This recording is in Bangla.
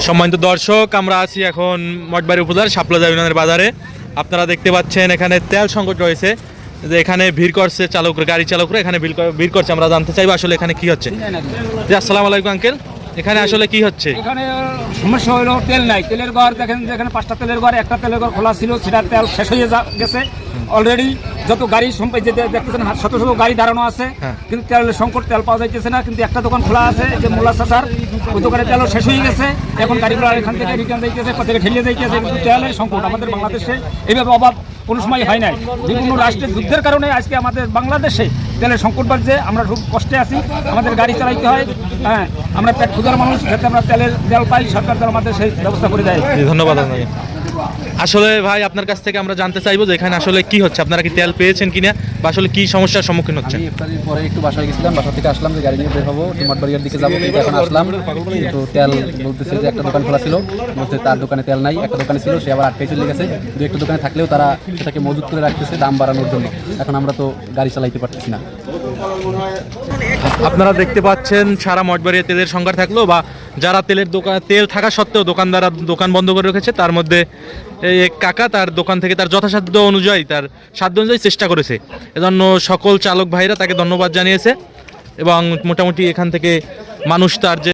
সম্মানিত দর্শক, আমরা আছি এখন মঠবাড়ি উপজেলার শাপলা ইউনিয়নের বাজারে। আপনারা দেখতে পাচ্ছেন এখানে তেল সংকট রয়েছে, যে এখানে ভিড় করছে চালকরা, গাড়ি চালকরা এখানে ভিড় করছে। আমরা জানতে চাইবো আসলে এখানে কি হচ্ছে। জি, আসসালামু আলাইকুম আঙ্কেল, এখানে আসলে কি হচ্ছে? এখানে সমস্যা হলো তেল নাই, তেলের ঘর দেখেন, যেখানে 5টা তেলের ঘর, একটা তেলের ঘর খোলা ছিল, সেটা তেল শেষ হয়ে গেছে অলরেডি। যত গাড়ি যে দেখতেছেন শত শত গাড়ি দাঁড়ানো আছে, কিন্তু তেলের সংকট, তেল পাওয়া যাইতেছে না। কিন্তু একটা দোকান খোলা আছে, যে মোল্লা চাচার, ওই দোকানে তেল শেষ হয়ে গেছে। এখন গাড়িগুলো এখান থেকে রিটার্ন যাইতেছে, থেকে ঠেলিয়ে যাইতেছে। কিন্তু তেলের সংকট আমাদের বাংলাদেশে এইভাবে অভাব কোনো সময় হয় নাই। বিভিন্ন রাষ্ট্রের যুদ্ধের কারণে আজকে আমাদের বাংলাদেশে তেলের সংকট বাড়ছে। আমরা খুব কষ্টে আছি, আমাদের গাড়ি চালাইতে হয়। হ্যাঁ, আমরা পেট ক্ষুধার মানুষ, যাতে আমরা তেল পাই, সরকার তেল আমাদের সেই ব্যবস্থা করে দেয়। ধন্যবাদ আপনাকে। আসলে ভাই, আপনার কাছ থেকে আমরা জানতে চাইবো যে এখানে আসলে কি হচ্ছে, আপনারা কি তেল পেয়েছেন কিনা, বা আসলে কি সমস্যার সম্মুখীন হচ্ছেন? আমি ইফতারির পরে একটু বাসায় গেছিলাম, বাসা থেকে আসলাম যে গাড়ি নিয়ে বের হবো, মঠবাড়িয়ার দিকে যাবো, কিন্তু এখন আসলাম। কিন্তু তেল বলতেছে যে একটা দোকান খোলা ছিল, বলতে তার দোকানে তেল নাই। একটা দোকানে ছিল, সে আবার আটকাই চলে গেছে। দু একটা দোকানে থাকলেও তারা সেটাকে মজুত করে রাখতেছে দাম বাড়ানোর জন্য। এখন আমরা তো গাড়ি চালাইতে পারতেছি না। আপনারা দেখতে পাচ্ছেন সারা মঠবাড়িয়া তেলের সংকট থাকলো, বা যারা তেলের দোকান, তেল থাকা সত্ত্বেও দোকানদাররা দোকান বন্ধ করে রেখেছে, তার মধ্যে এই এক কাকা তার দোকান থেকে তার যথাসাধ্য অনুযায়ী, তার সাধ্য অনুযায়ী চেষ্টা করেছে। এজন্য সকল চালক ভাইরা তাকে ধন্যবাদ জানিয়েছে, এবং মোটামুটি এখান থেকে মানুষ তার যে